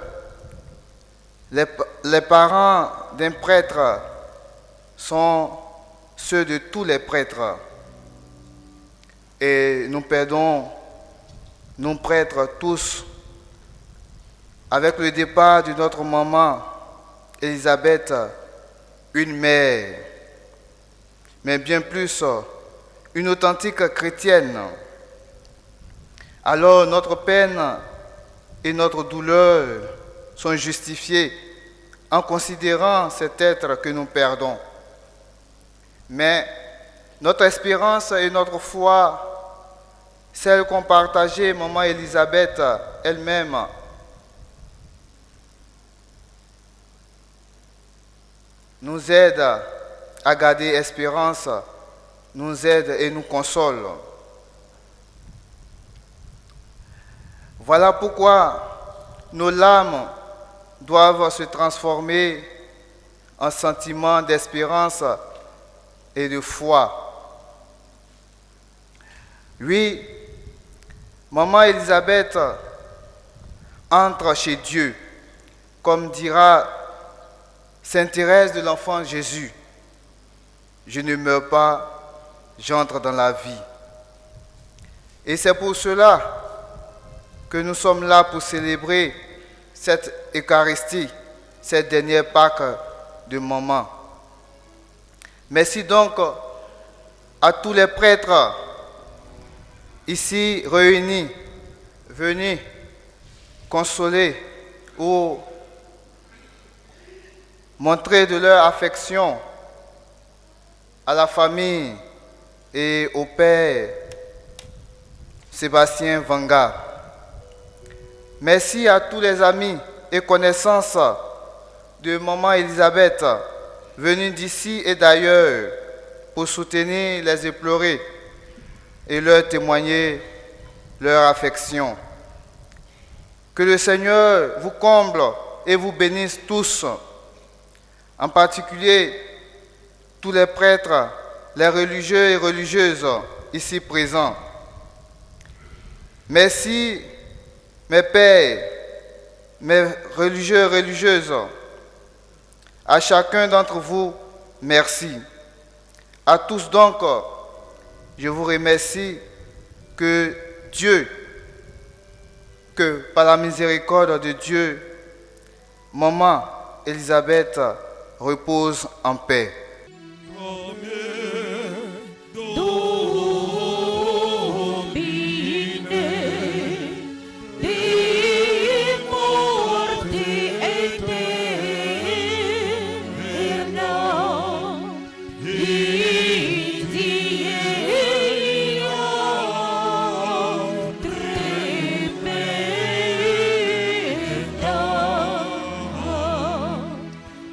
[SPEAKER 12] les parents d'un prêtre sont ceux de tous les prêtres. Et nous perdons, nous prêtres tous, avec le départ de notre maman Elisabeth, une mère, mais bien plus, une authentique chrétienne. Alors notre peine et notre douleur sont justifiées en considérant cet être que nous perdons. Mais notre espérance et notre foi, celle qu'ont partagée maman Elisabeth elle-même, nous aide à garder espérance, nous aide et nous console. Voilà pourquoi nos larmes doivent se transformer en sentiments d'espérance et de foi. Oui, maman Elisabeth entre chez Dieu, comme dira Sainte Thérèse de l'Enfant Jésus. Je ne meurs pas, j'entre dans la vie. Et c'est pour cela que nous sommes là pour célébrer cette Eucharistie, cette dernière Pâque de maman. Merci donc à tous les prêtres ici réunis, venus consoler ou montrer de leur affection à la famille et au Père Sébastien Vanga. Merci à tous les amis et connaissances de maman Elisabeth venus d'ici et d'ailleurs pour soutenir les éplorés et leur témoigner leur affection. Que le Seigneur vous comble et vous bénisse tous, en particulier tous les prêtres, les religieux et religieuses ici présents. Merci mes pères, mes religieux et religieuses. À chacun d'entre vous, merci. À tous donc, je vous remercie que par la miséricorde de Dieu, maman Elisabeth repose en paix.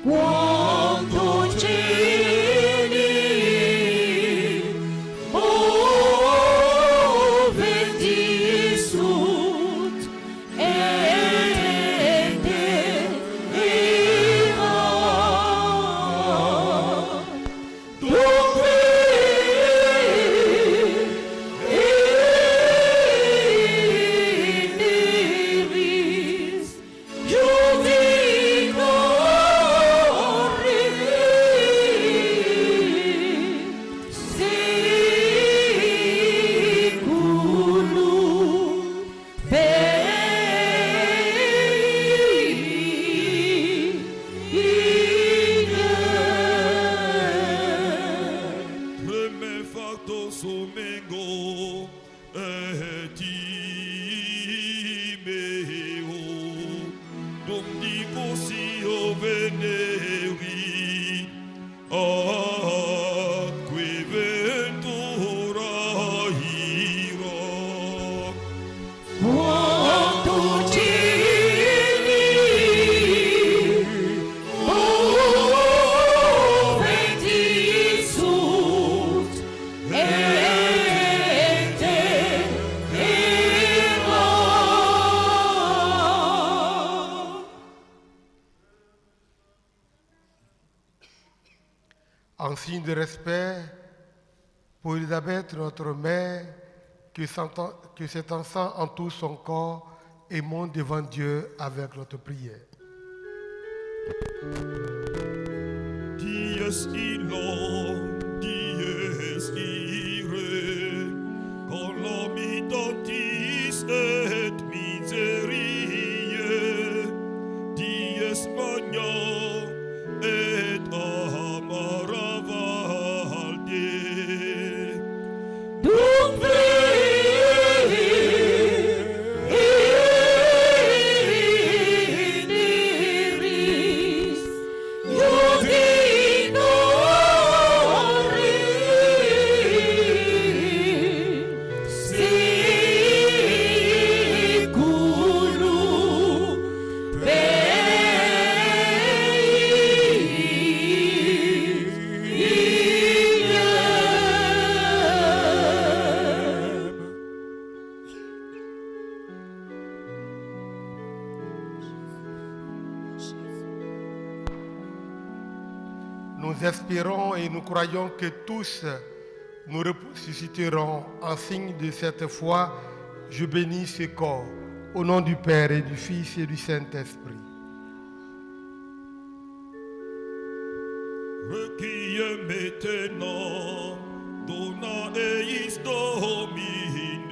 [SPEAKER 1] Quando ci
[SPEAKER 13] En signe de respect pour Élisabeth, notre mère, que cet enfant entoure son corps et monte devant Dieu avec notre prière.
[SPEAKER 6] Dies illo, dies ire, calamitantis et miseriae, dies magna et amara valde.
[SPEAKER 13] Nous espérons et nous croyons que tous nous ressusciterons en signe de cette foi. Je bénis ce corps au nom du Père et du Fils et du Saint-Esprit.
[SPEAKER 6] Requiem aeternam, dona eis Domine,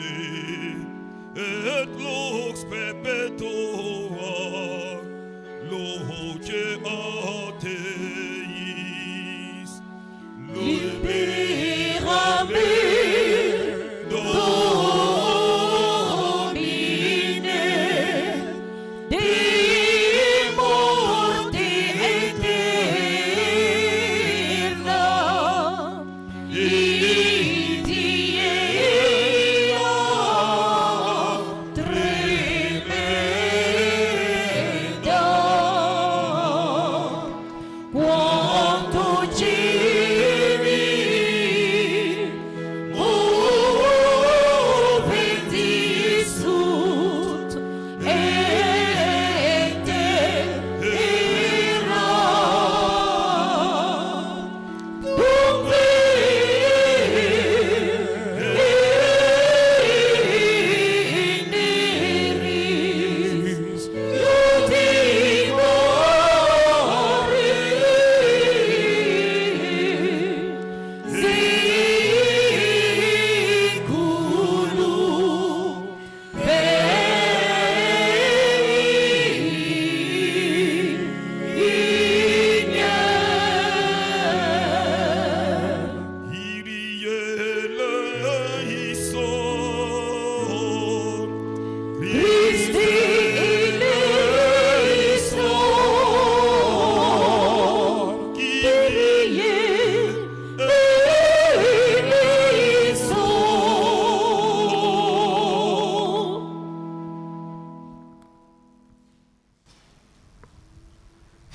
[SPEAKER 6] et lux perpetua, loce a Teis.
[SPEAKER 1] Liberame, Domine, de morte eterna, Idia tremenda, quanto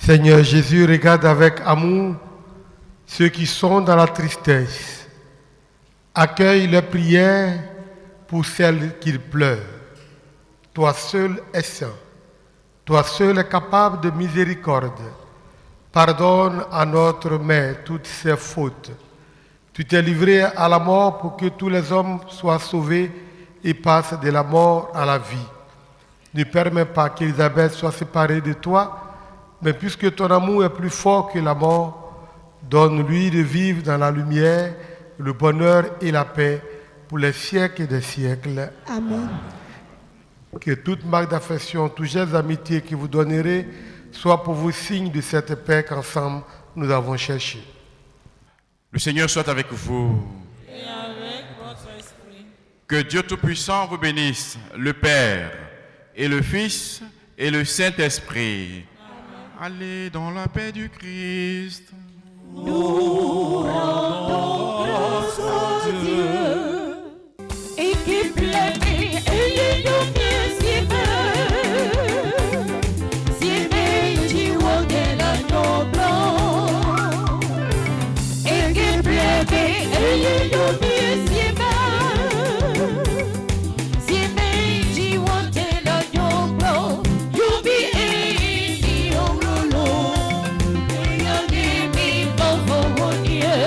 [SPEAKER 13] Seigneur Jésus, regarde avec amour ceux qui sont dans la tristesse. Accueille leurs prières pour celles qu'ils pleurent. Toi seul es saint. Toi seul es capable de miséricorde. Pardonne à notre mère toutes ses fautes. Tu t'es livré à la mort pour que tous les hommes soient sauvés et passent de la mort à la vie. Ne permets pas qu'Élisabeth soit séparée de toi, mais puisque ton amour est plus fort que la mort, donne-lui de vivre dans la lumière, le bonheur et la paix pour les siècles des siècles.
[SPEAKER 1] Amen.
[SPEAKER 13] Que toute marque d'affection, tout geste d'amitié que vous donnerez soit pour vous signe de cette paix qu'ensemble nous avons cherchée.
[SPEAKER 2] Le Seigneur soit avec vous.
[SPEAKER 1] Et avec votre esprit.
[SPEAKER 2] Que Dieu Tout-Puissant vous bénisse, le Père et le Fils et le Saint-Esprit. Allez dans la paix du Christ.
[SPEAKER 1] Nous rendons grâce à Dieu. Et qui plaît, ayez le mieux si bien. Si bien, de l'agneau blanc. Et qui plaît, ayez le mieux si bien. Si bien, de l'agneau blanc. Yeah.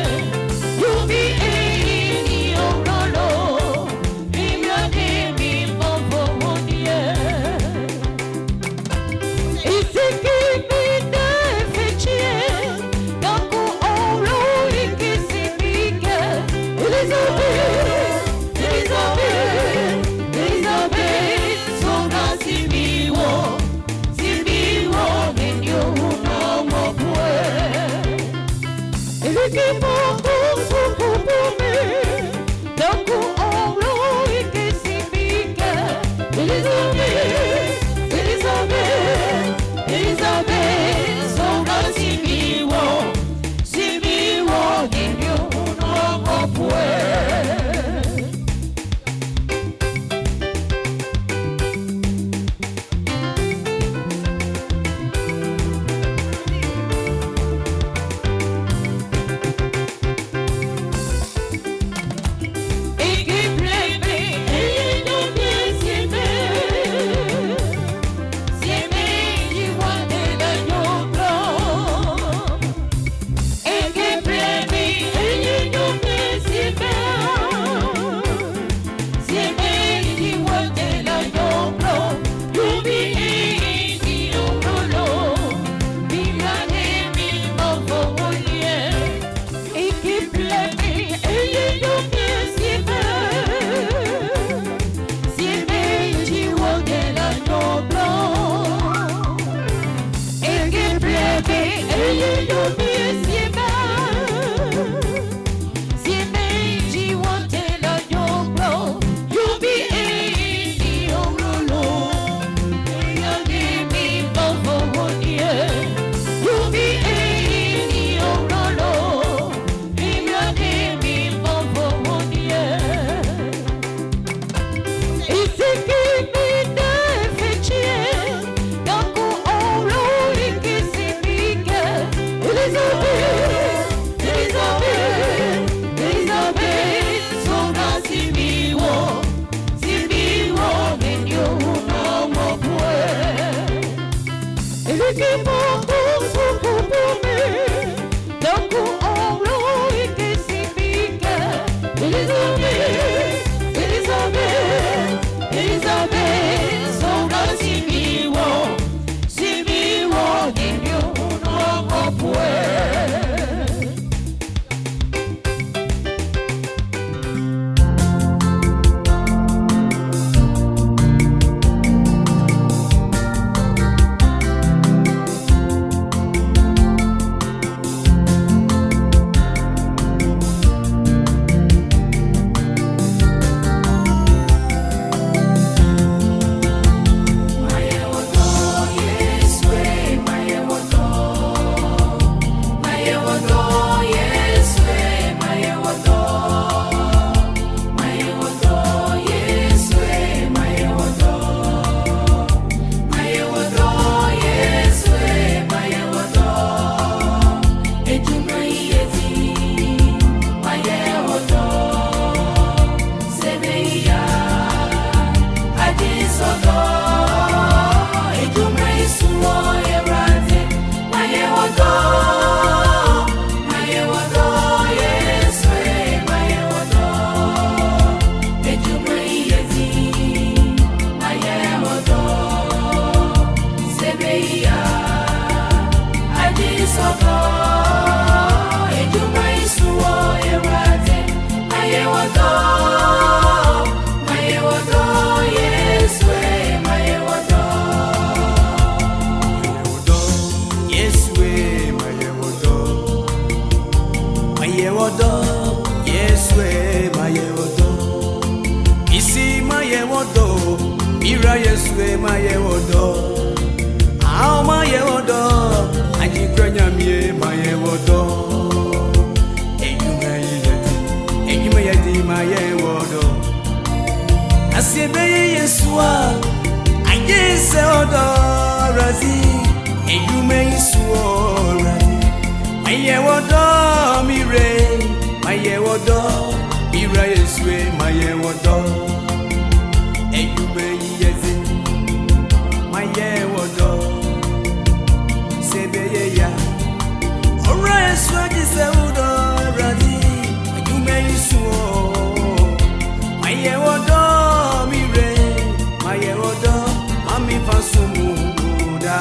[SPEAKER 1] Asibeye Yesua, Ayese Odorazi, Eyume Yisuorani, Maye Wodo Mire, Maye Wodo, Mira Yesue, Maye Wodo, Eyume Yezi, Maye Wodo, Sebeye Ya, Ora Yesua Jise Odorazi, Eyume Yisuo, Maye Wodo. Mami Fasumuda.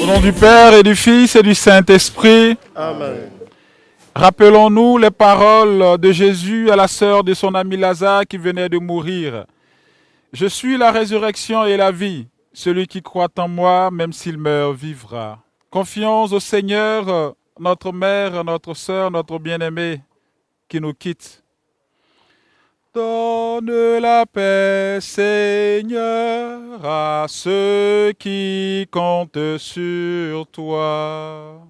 [SPEAKER 14] Au nom du Père et du Fils et du Saint-Esprit.
[SPEAKER 6] Amen.
[SPEAKER 14] Rappelons-nous les paroles de Jésus à la sœur de son ami Lazare qui venait de mourir. Je suis la résurrection et la vie. Celui qui croit en moi, même s'il meurt, vivra. Confions au Seigneur, notre mère, notre sœur, notre bien-aimé qui nous quitte. Donne la paix, Seigneur, à ceux qui comptent sur toi.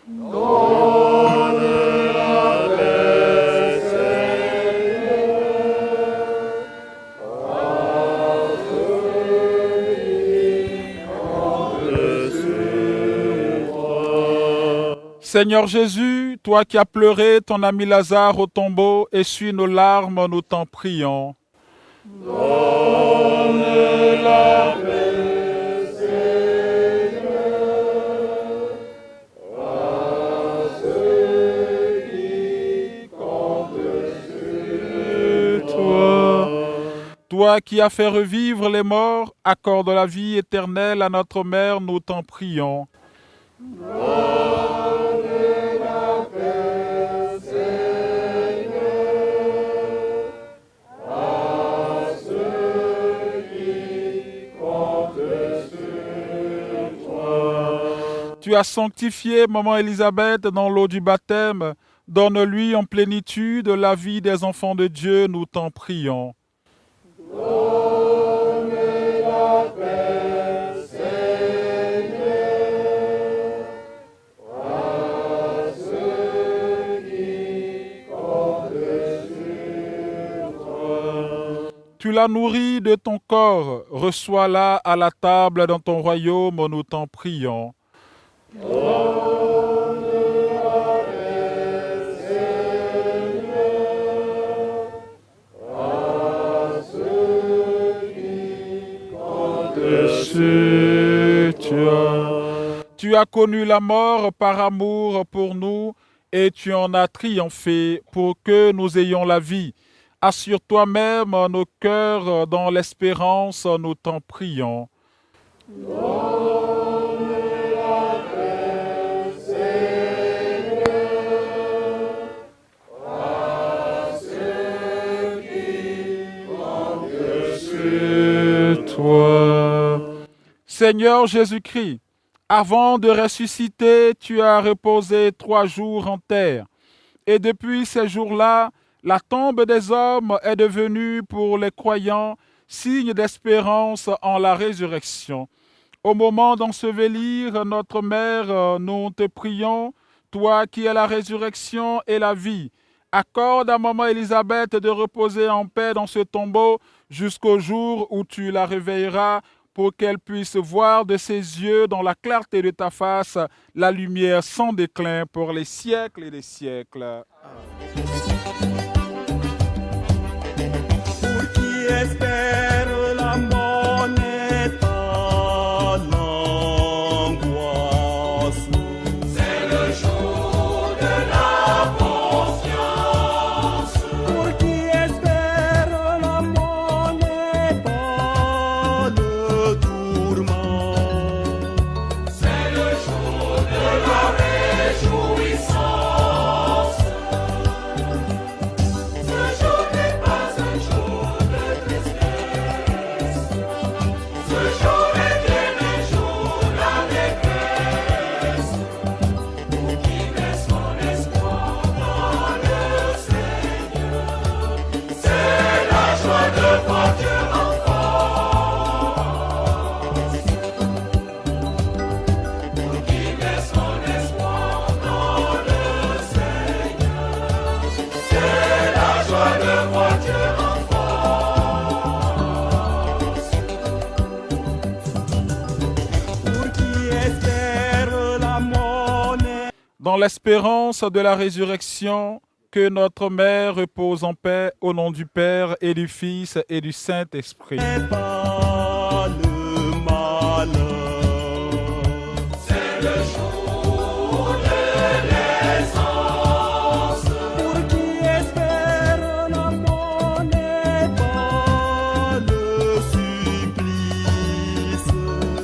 [SPEAKER 6] Donne la paix, Seigneur, à ceux qui comptent sur toi.
[SPEAKER 14] Seigneur Jésus, toi qui as pleuré ton ami Lazare au tombeau, essuie nos larmes, nous t'en prions.
[SPEAKER 6] Donne la paix, Seigneur, à ceux qui comptent sur toi.
[SPEAKER 14] Toi qui as fait revivre les morts, accorde la vie éternelle à notre mère, nous t'en prions. Tu as sanctifié maman Élisabeth dans l'eau du baptême. Donne-lui en plénitude la vie des enfants de Dieu, nous t'en prions.
[SPEAKER 6] Donne la paix, Seigneur, à ceux qui comptent sur toi.
[SPEAKER 14] Tu l'as nourri de ton corps. Reçois-la à la table dans ton royaume, nous t'en prions. Tu as connu la mort par amour pour nous et tu en as triomphé pour que nous ayons la vie. Assure toi-même nos cœurs dans l'espérance, nous t'en prions. Toi. Seigneur Jésus-Christ, avant de ressusciter, tu as reposé 3 jours en terre. Et depuis ces jours-là, la tombe des hommes est devenue pour les croyants signe d'espérance en la résurrection. Au moment d'ensevelir notre mère, nous te prions, toi qui es la résurrection et la vie, accorde à maman Élisabeth de reposer en paix dans ce tombeau jusqu'au jour où tu la réveilleras pour qu'elle puisse voir de ses yeux dans la clarté de ta face la lumière sans déclin pour les siècles et les siècles.
[SPEAKER 6] Pour qui espère la mort n'est pas l'angoisse. C'est le jour de la conscience. Pour qui espère la mort n'est pas le tourment. C'est le jour de la réjouissance. Ce jour n'est pas un jour de tristesse. Ce jour est bien un jour d'allégresse. Pour qui met son espoir dans le Seigneur, c'est la joie de voir Dieu en force. Pour qui met son espoir dans le Seigneur, c'est la joie de voir Dieu en force. Pour qui espère la monnaie.
[SPEAKER 14] Dans l'espérance de la résurrection, que notre mère repose en paix au nom du Père et du Fils et du Saint-Esprit.
[SPEAKER 6] Pas le malheur. C'est le jour de l'aisance. Pour qui espère la mort n'est pas le supplice.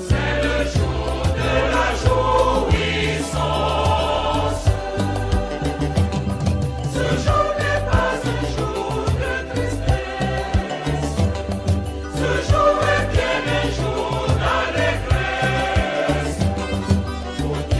[SPEAKER 6] C'est le jour de la jouissance. Ce jour n'est pas un jour de tristesse. Ce jour est bien un jour d'allégresse. Pour qui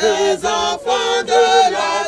[SPEAKER 6] des enfants de la